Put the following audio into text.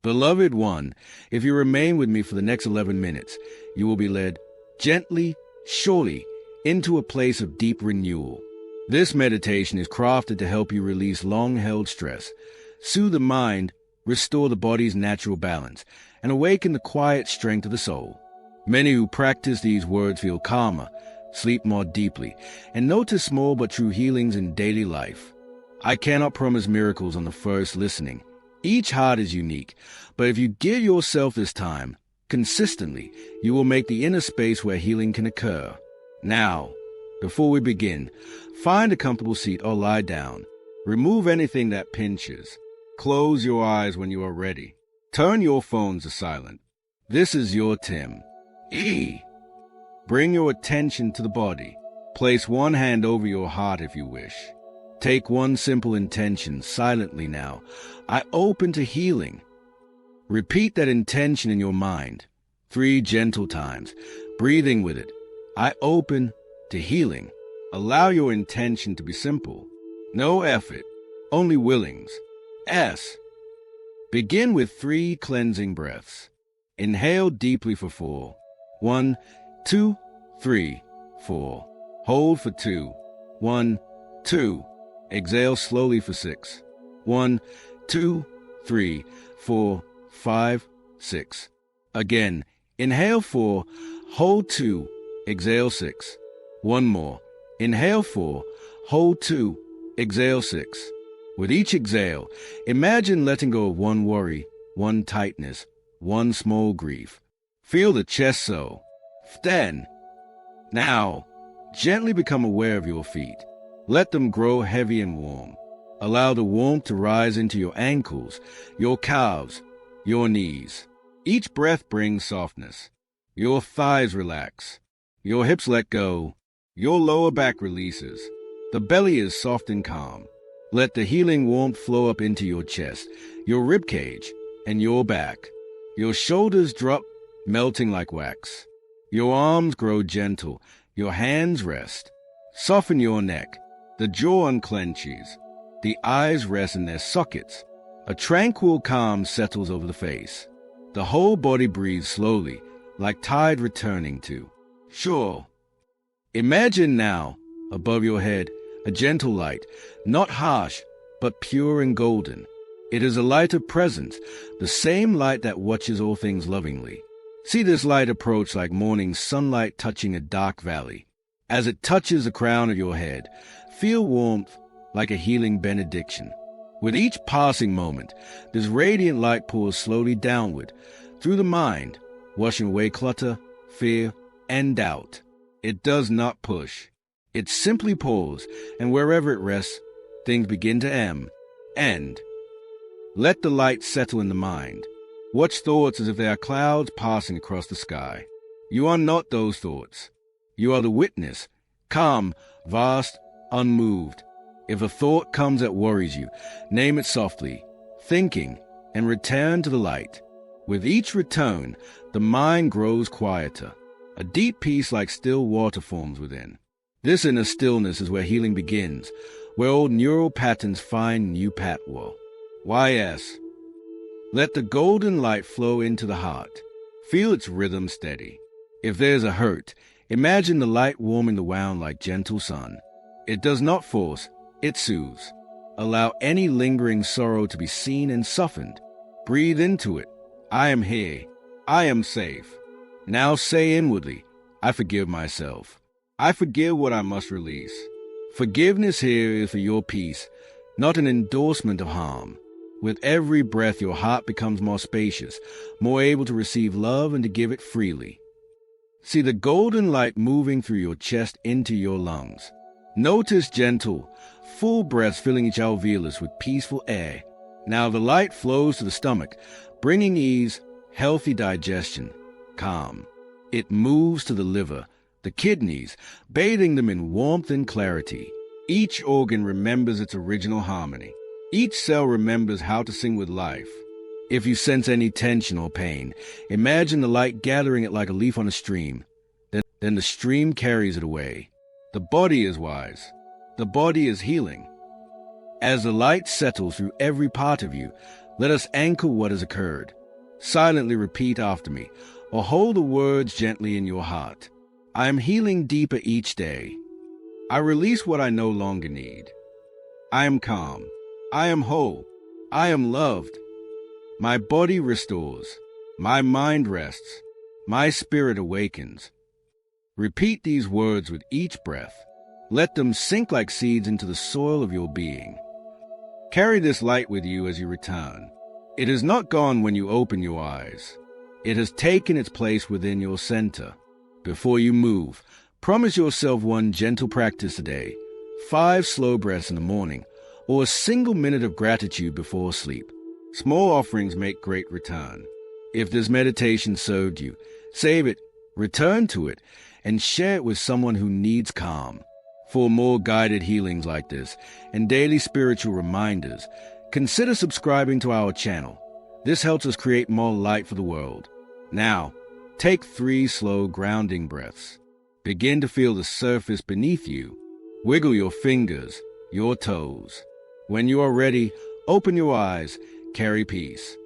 Beloved one, if you remain with me for the next 11 minutes, you will be led gently, surely, into a place of deep renewal. This meditation is crafted to help you release long-held stress, soothe the mind, restore the body's natural balance, and awaken the quiet strength of the soul. Many who practice these words feel calmer, sleep more deeply, and notice small but true healings in daily life. I cannot promise miracles on the first listening. Each heart is unique, but if you give yourself this time, consistently, you will make the inner space where healing can occur. Now, before we begin, find a comfortable seat or lie down. Remove anything that pinches. Close your eyes when you are ready. Turn your phones to silent. This is your Tim. Bring your attention to the body. Place one hand over your heart if you wish. Take one simple intention silently now. I open to healing. Repeat that intention in your mind 3 gentle times, breathing with it. I open to healing. Allow your intention to be simple. No effort, only willings. S. Begin with 3 cleansing breaths. Inhale deeply for 4. 1, 2, 3, 4. Hold for 2. 1, 2. Exhale slowly for 6. 1, 2, 3, 4, 5, 6. Again, inhale 4, hold 2, exhale 6. One more. Inhale 4, hold 2, exhale 6. With each exhale, imagine letting go of one worry, one tightness, one small grief. Feel the chest so. Then, now, gently become aware of your feet. Let them grow heavy and warm. Allow the warmth to rise into your ankles, your calves, your knees. Each breath brings softness. Your thighs relax. Your hips let go. Your lower back releases. The belly is soft and calm. Let the healing warmth flow up into your chest, your rib cage, and your back. Your shoulders drop, melting like wax. Your arms grow gentle. Your hands rest. Soften your neck. The jaw unclenches. The eyes rest in their sockets. A tranquil calm settles over the face. The whole body breathes slowly, like tide returning to shore. Imagine now, above your head, a gentle light, not harsh, but pure and golden. It is a light of presence, the same light that watches all things lovingly. See this light approach like morning sunlight touching a dark valley. As it touches the crown of your head, feel warmth like a healing benediction. With each passing moment, this radiant light pours slowly downward, through the mind, washing away clutter, fear, and doubt. It does not push. It simply pours, and wherever it rests, things begin to end. Let the light settle in the mind. Watch thoughts as if they are clouds passing across the sky. You are not those thoughts. You are the witness, calm, vast, unmoved. If a thought comes that worries you, name it softly, thinking, and return to the light. With each return, the mind grows quieter. A deep peace like still water forms within. This inner stillness is where healing begins, where old neural patterns find new pathway. YS. Let the golden light flow into the heart. Feel its rhythm steady. If there's a hurt, imagine the light warming the wound like gentle sun. It does not force, it soothes. Allow any lingering sorrow to be seen and softened. Breathe into it. I am here. I am safe. Now say inwardly, I forgive myself. I forgive what I must release. Forgiveness here is for your peace, not an endorsement of harm. With every breath, your heart becomes more spacious, more able to receive love and to give it freely. See the golden light moving through your chest into your lungs. Notice gentle, full breaths filling each alveolus with peaceful air. Now the light flows to the stomach, bringing ease, healthy digestion, calm. It moves to the liver, the kidneys, bathing them in warmth and clarity. Each organ remembers its original harmony. Each cell remembers how to sing with life. If you sense any tension or pain, imagine the light gathering it like a leaf on a stream. Then the stream carries it away. The body is wise. The body is healing. As the light settles through every part of you, Let us anchor what has occurred. Silently repeat after me, or hold the words gently in your heart. I am healing deeper each day. I release what I no longer need. I am calm. I am whole. I am loved. My body restores. My mind rests. My spirit awakens. Repeat these words with each breath. Let them sink like seeds into the soil of your being. Carry this light with you as you return. It is not gone when you open your eyes. It has taken its place within your center. Before you move, promise yourself one gentle practice a day, 5 slow breaths in the morning, or a single minute of gratitude before sleep. Small offerings make great return. If this meditation served you, save it, return to it, and share it with someone who needs calm. For more guided healings like this and daily spiritual reminders, consider subscribing to our channel. This helps us create more light for the world. Now, take 3 slow grounding breaths. Begin to feel the surface beneath you. Wiggle your fingers, your toes. When you are ready, open your eyes, carry peace.